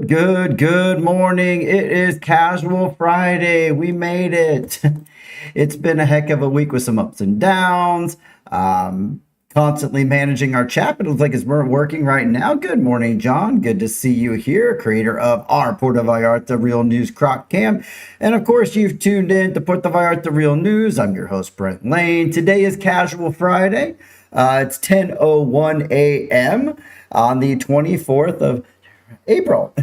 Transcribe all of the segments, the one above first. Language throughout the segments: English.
Good morning. It is Casual Friday. We made it. It's been a heck of a week with some ups and downs. Constantly managing our chat, but it looks like it's working right now. Good morning, John. Good to see you here, creator of our Puerto Vallarta Real News Croc Cam. And of course, you've tuned in to Puerto Vallarta Real News. I'm your host, Brent Lane. Today is Casual Friday. It's 10:01 a.m. on the 24th of April.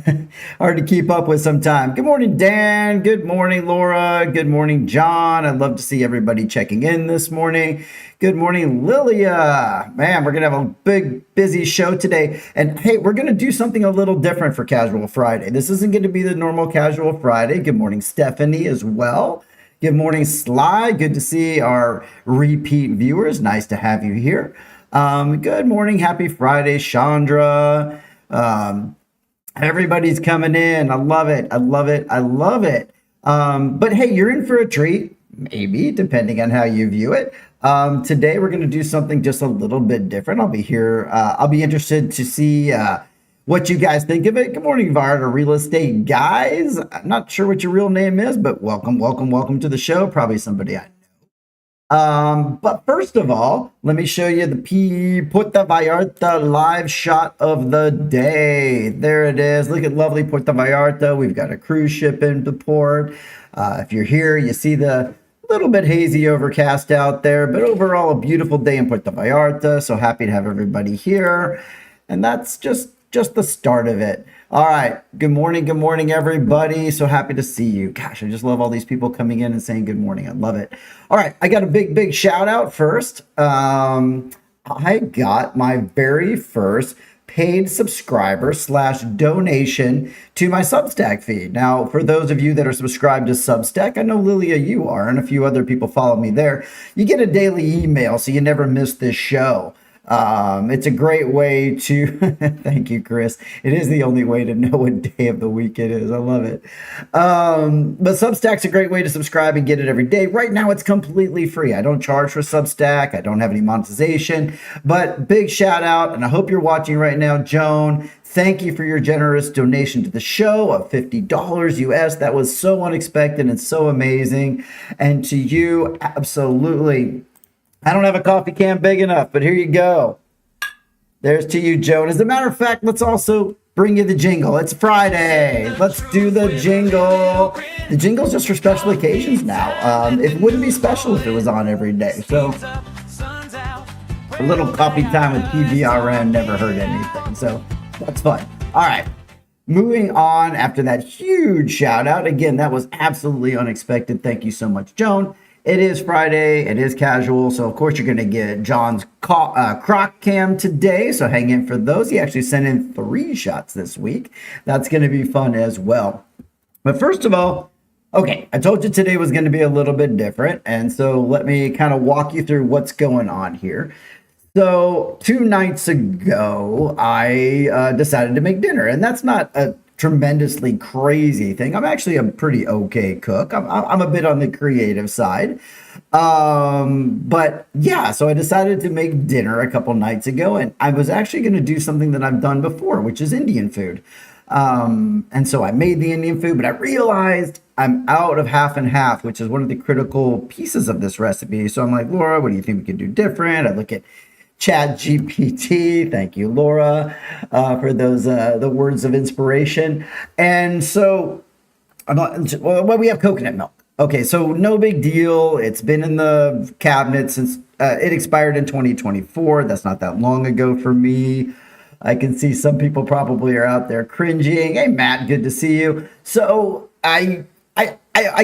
Hard to keep up with sometime. Good morning, Dan. Good morning, Laura. Good morning, John. I'd love to see everybody checking in this morning. Good morning, Lilia. Man, we're going to have a big, busy show today. And hey, we're going to do something a little different for Casual Friday. This isn't going to be the normal Casual Friday. Good morning, Stephanie, as well. Good morning, Sly. Good to see our repeat viewers. Nice to have you here. Good morning. Happy Friday, Chandra. Everybody's coming in. I love it. I love it. I love it. But hey, you're in for a treat, maybe, depending on how you view it. Today, we're going to do something just a little bit different. I'll be here. I'll be interested to see what you guys think of it. Good morning, Vallarta Real Estate guys. I'm not sure what your real name is, but welcome to the show. Probably somebody I know. But first of all, let me show you the Puerto Vallarta live shot of the day. There it is. Look at lovely Puerto Vallarta. We've got a cruise ship in the port. If you're here, you see the little bit hazy overcast out there, but overall a beautiful day in Puerto Vallarta. So happy to have everybody here. And that's just the start of it. All right. Good morning, everybody. So happy to see you. Gosh, I just love all these people coming in and saying good morning. I love it. All right. I got a big shout out first. I got my very first paid subscriber / donation to my Substack feed. Now, for those of you that are subscribed to Substack, I know Lilia, you are, and a few other people follow me there. You get a daily email, so you never miss this show. It's a great way to thank you, Chris. It is the only way to know what day of the week it is. I love it. But Substack's a great way to subscribe and get it every day. Right now it's completely free. I don't charge for Substack. I don't have any monetization, but big shout out. And I hope you're watching right now, Joan. Thank you for your generous donation to the show of $50 US. That was so unexpected and so amazing. And to you, absolutely. I don't have a coffee can big enough, but here you go. There's to you, Joan. As a matter of fact, let's also bring you the jingle. It's Friday. Let's do the jingle. The jingle's just for special occasions now. It wouldn't be special if it was on every day. So a little coffee time with PVRN never hurt anything. So that's fun. All right. Moving on after that huge shout out. Again, that was absolutely unexpected. Thank you so much, Joan. It is Friday. It is casual. So, of course, you're going to get John's croc cam today. So hang in for those. He actually sent in 3 shots this week. That's going to be fun as well. But first of all, okay, I told you today was going to be a little bit different. And so let me kind of walk you through what's going on here. So 2 nights ago, I decided to make dinner. And that's not a tremendously crazy thing. I'm actually a pretty okay cook. I'm a bit on the creative side. But yeah, so I decided to make dinner a couple nights ago, and I was actually going to do something that I've done before, which is Indian food. And so I made the Indian food, but I realized I'm out of half and half, which is one of the critical pieces of this recipe. So I'm like, Laura, what do you think we could do different? I look at Chat GPT. Thank you, Laura, for those the words of inspiration. And so, we have coconut milk. Okay, so no big deal. It's been in the cabinet since it expired in 2024. That's not that long ago for me. I can see some people probably are out there cringing. Hey, Matt, good to see you. So I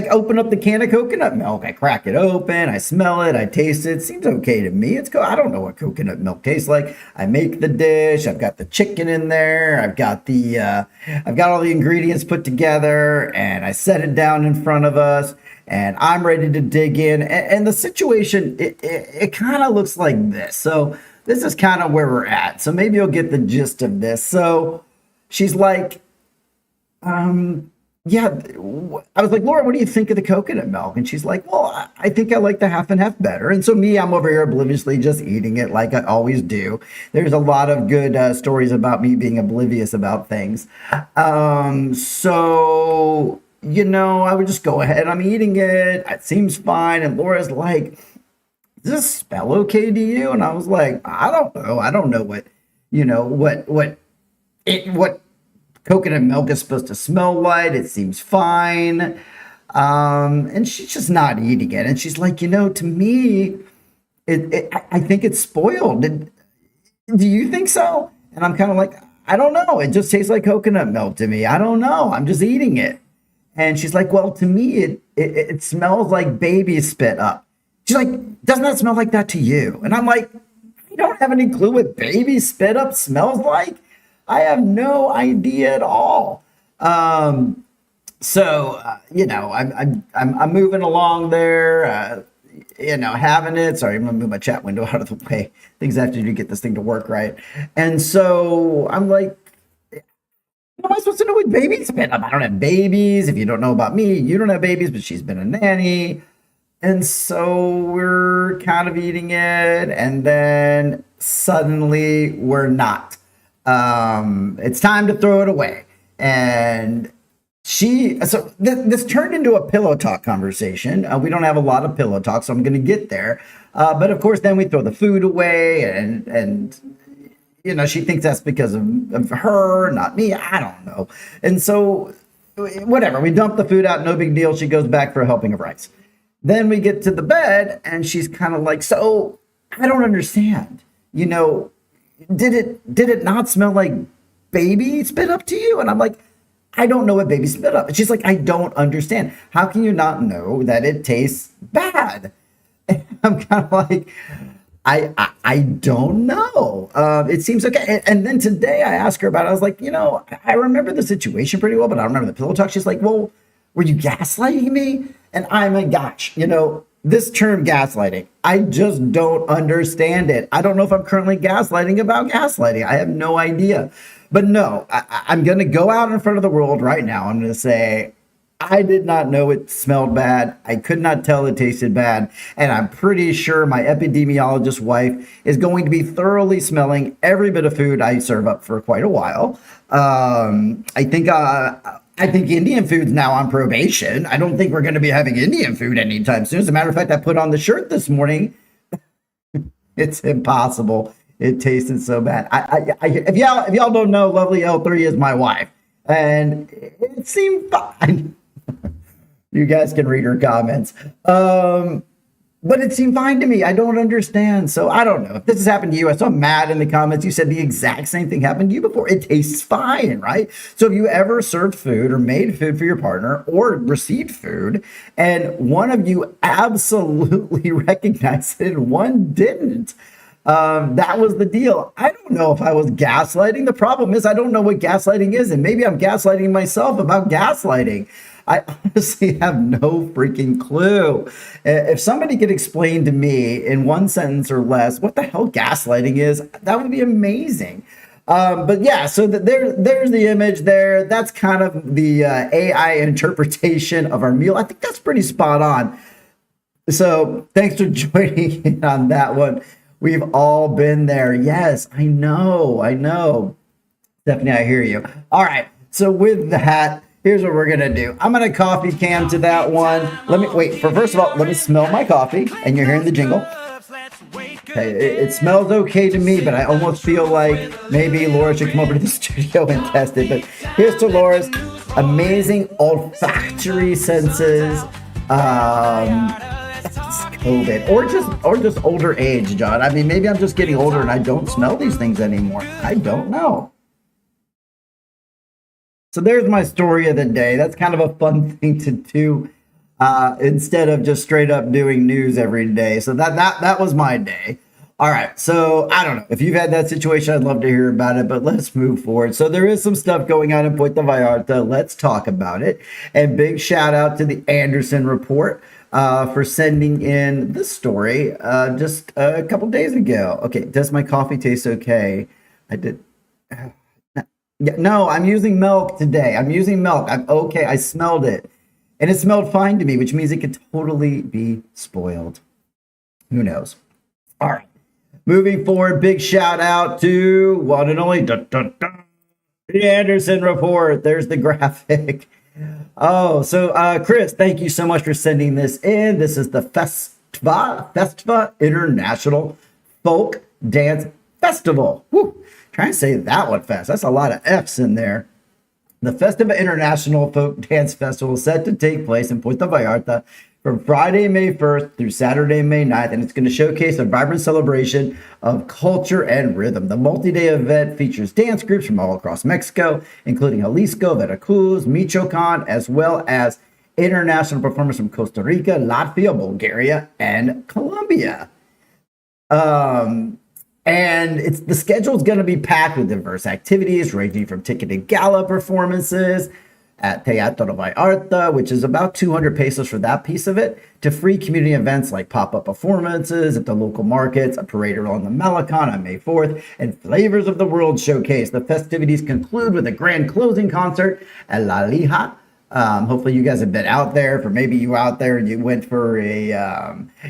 open up the can of coconut milk. I crack it open. I smell it. I taste it. Seems okay to me. I don't know what coconut milk tastes like. I make the dish. I've got the chicken in there. I've got all the ingredients put together, and I set it down in front of us, and I'm ready to dig in. And the situation, it kind of looks like this. So this is kind of where we're at. So maybe you'll get the gist of this. So she's like, yeah, I was like, Laura, what do you think of the coconut milk? And she's like, well, I think I like the half and half better. And so me, I'm over here obliviously just eating it like I always do. There's a lot of good stories about me being oblivious about things. So, I would just go ahead. I'm eating it. It seems fine. And Laura's like, does this smell okay to you? And I was like, I don't know. I don't know what coconut milk is supposed to smell like. It seems fine. And she's just not eating it. And she's like, to me, I think it's spoiled. Do you think so? And I'm kind of like, I don't know. It just tastes like coconut milk to me. I don't know. I'm just eating it. And she's like, well, to me, it smells like baby spit up. She's like, doesn't that smell like that to you? And I'm like, you don't have any clue what baby spit up smells like? I have no idea at all. I'm moving along there, having it. Sorry, I'm gonna move my chat window out of the way. Things I have to do to get this thing to work right. And so I'm like, what am I supposed to know what babies been? I don't have babies. If you don't know about me, you don't have babies, but she's been a nanny. And so we're kind of eating it, and then suddenly we're not. It's time to throw it away. And this turned into a pillow talk conversation. We don't have a lot of pillow talk, so I'm going to get there. But of course, then we throw the food away, and she thinks that's because of her, not me. I don't know. And so, whatever, we dump the food out, no big deal. She goes back for a helping of rice. Then we get to the bed, and she's kind of like, so I don't understand. Did it not smell like baby spit up to you? And I'm like, I don't know what baby spit up. And she's like, I don't understand. How can you not know that it tastes bad? And I'm kind of like, I don't know. It seems okay. And then today I asked her about it. I was like, I remember the situation pretty well, but I don't remember the pillow talk. She's like, well, were you gaslighting me? And I'm like, gosh, this term gaslighting, I just don't understand it. I don't know if I'm currently gaslighting about gaslighting. I have no idea. But no, I'm going to go out in front of the world right now. I'm going to say, I did not know it smelled bad. I could not tell it tasted bad. And I'm pretty sure my epidemiologist wife is going to be thoroughly smelling every bit of food I serve up for quite a while. I think Indian food's now on probation. I don't think we're going to be having Indian food anytime soon. As a matter of fact, I put on the shirt this morning. It's impossible. It tasted so bad. If y'all don't know, Lovely L3 is my wife, and it seemed fine. You guys can read her comments. But it seemed fine to me. I don't understand. So I don't know if this has happened to you. I saw Matt in the comments. You said the exact same thing happened to you before. It tastes fine, right? So if you ever served food or made food for your partner or received food and one of you absolutely recognized it and one didn't, that was the deal. I don't know if I was gaslighting. The problem is I don't know what gaslighting is. And maybe I'm gaslighting myself about gaslighting. I honestly have no freaking clue. If somebody could explain to me in one sentence or less what the hell gaslighting is, that would be amazing. But yeah, so there's the image there. That's kind of the AI interpretation of our meal. I think that's pretty spot on. So thanks for joining in on that one. We've all been there. Yes, I know. Stephanie, I hear you. All right. So with that, here's what we're going to do. I'm going to coffee cam to that one. Let me wait. First of all, let me smell my coffee. And you're hearing the jingle. Okay, it smells okay to me, but I almost feel like maybe Laura should come over to the studio and test it. But here's to Laura's amazing olfactory senses. COVID or just older age, John. I mean, maybe I'm just getting older and I don't smell these things anymore. I don't know. So there's my story of the day. That's kind of a fun thing to do instead of just straight up doing news every day. So that was my day. All right. So I don't know if you've had that situation. I'd love to hear about it, but let's move forward. So there is some stuff going on in Puerto Vallarta. Let's talk about it. And big shout out to the Anderson Report for sending in this story just a couple days ago. Okay. Does my coffee taste okay? I did. Yeah, no, I'm using milk today. I'm using milk. I'm okay. I smelled it. And it smelled fine to me, which means it could totally be spoiled. Who knows? All right. Moving forward, big shout out to one and only the Anderson Report. There's the graphic. Oh, so Chris, thank you so much for sending this in. This is the Festival International Folk Dance Festival. Woo. Trying to say that one fast. That's a lot of F's in there. The Festiva International Folk Dance Festival is set to take place in Puerto Vallarta from Friday, May 1st through Saturday, May 9th, and it's going to showcase a vibrant celebration of culture and rhythm. The multi-day event features dance groups from all across Mexico, including Jalisco, Veracruz, Michoacan, as well as international performers from Costa Rica, Latvia, Bulgaria, and Colombia. And the schedule is going to be packed with diverse activities ranging from ticketed gala performances at Teatro Vallarta, which is about 200 pesos for that piece of it, to free community events like pop-up performances at the local markets, a parade around the Malecon on May 4th, and Flavors of the World showcase. The festivities conclude with a grand closing concert at La Lija. Hopefully you guys have been out there. For maybe you out there and you went for a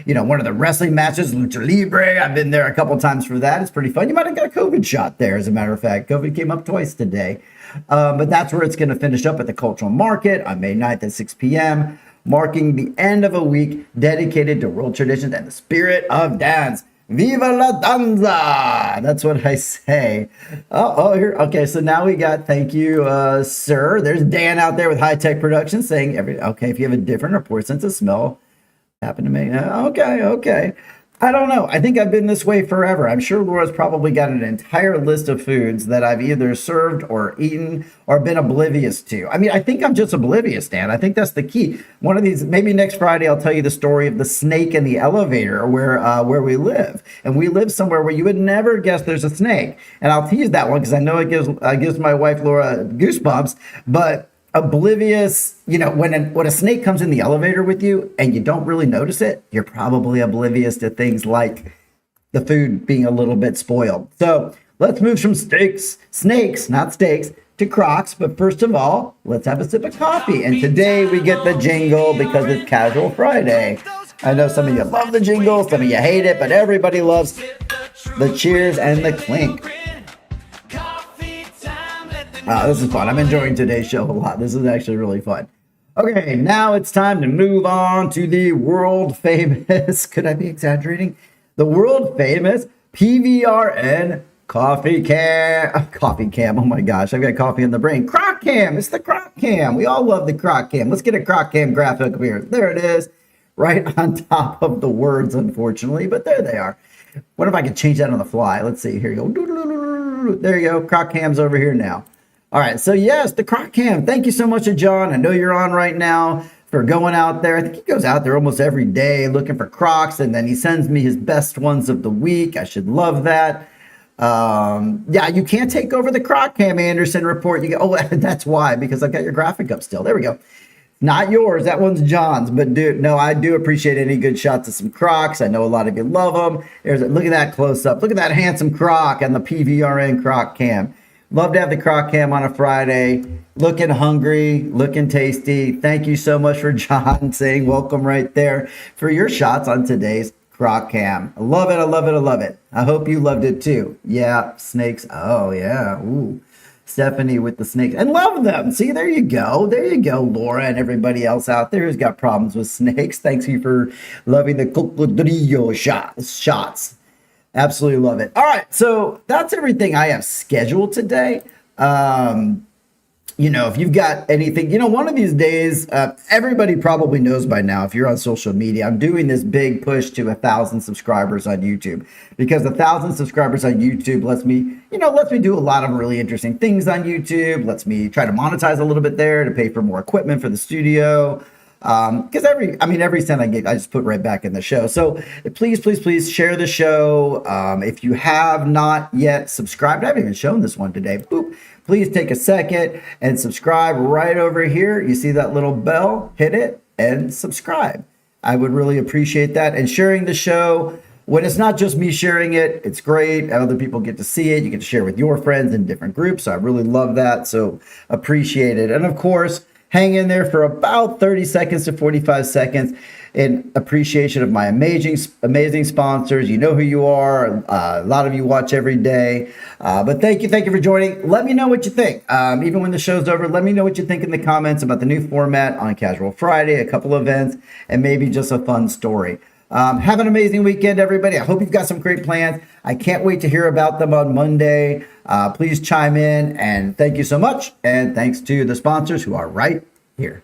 one of the wrestling matches, Lucha Libre. I've been there a couple times for that. It's pretty fun. You might have got a COVID shot there, as a matter of fact. COVID came up twice today. But that's where it's going to finish up at the Cultural Market on May 9th at 6 p.m., marking the end of a week dedicated to world traditions and the spirit of dance. Viva la danza! That's what I say. Here. Okay, so now we got, thank you, sir. There's Dan out there with High Tech Productions saying, okay, if you have a different or poor sense of smell, happen to me. Okay. I don't know. I think I've been this way forever. I'm sure Laura's probably got an entire list of foods that I've either served or eaten or been oblivious to. I mean, I think I'm just oblivious, Dan. I think that's the key. One of these, maybe next Friday, I'll tell you the story of the snake in the elevator where we live. And we live somewhere where you would never guess there's a snake. And I'll tease that one because I know it gives my wife Laura goosebumps. But oblivious, when a snake comes in the elevator with you and you don't really notice it, you're probably oblivious to things like the food being a little bit spoiled. So let's move from snakes, not steaks, to Crocs. But first of all, let's have a sip of coffee. And today we get the jingle because it's Casual Friday. I know some of you love the jingle, some of you hate it, but everybody loves the cheers and the clink. This is fun. I'm enjoying today's show a lot. This is actually really fun. Okay, now it's time to move on to the world famous, could I be exaggerating? The world famous PVRN coffee cam. Oh my gosh, I've got coffee in the brain. Croc cam. It's the croc cam. We all love the croc cam. Let's get a croc cam graphic up here. There it is, right on top of the words, unfortunately, but there they are. What if I could change that on the fly? Let's see. Here you go. There you go. Croc cam's over here now. All right, so yes, the Croc Cam. Thank you so much to John. I know you're on right now for going out there. I think he goes out there almost every day looking for Crocs, and then he sends me his best ones of the week. I should love that. Yeah, you can't take over the Croc Cam Anderson Report. You go, oh, that's why, because I've got your graphic up still. There we go. Not yours. That one's John's. But dude, no, I do appreciate any good shots of some Crocs. I know a lot of you love them. Look at that close up. Look at that handsome Croc and the PVRN Croc Cam. Love to have the Croc Cam on a Friday. Looking hungry, looking tasty. Thank you so much for John saying welcome right there for your shots on today's Croc Cam. I love it. I love it. I love it. I hope you loved it too. Yeah, snakes. Oh, yeah. Ooh. Stephanie with the snakes. And love them. See, there you go. There you go, Laura and everybody else out there who's got problems with snakes. Thanks you for loving the cocodrillo shots. Absolutely love it. All right, so that's everything I have scheduled today. If you've got anything, one of these days, everybody probably knows by now, if you're on social media, I'm doing this big push to 1,000 subscribers on YouTube, because 1,000 subscribers on YouTube lets me do a lot of really interesting things on YouTube, lets me try to monetize a little bit there to pay for more equipment for the studio. Because every cent I get, I just put right back in the show. So please share the show. If you have not yet subscribed, I haven't even shown this one today. Boop. Please take a second and subscribe right over here. You see that little bell? Hit it and subscribe. I would really appreciate that. And sharing the show when it's not just me sharing it, it's great. Other people get to see it. You get to share with your friends in different groups. So I really love that. So appreciate it. And of course, hang in there for about 30 seconds to 45 seconds in appreciation of my amazing sponsors. You know who you are. A lot of you watch every day. But thank you for joining. Let me know what you think. Even when the show's over, let me know what you think in the comments about the new format on Casual Friday, a couple events, and maybe just a fun story. Have an amazing weekend, everybody. I hope you've got some great plans. I can't wait to hear about them on Monday. Please chime in, and thank you so much. And thanks to the sponsors who are right here.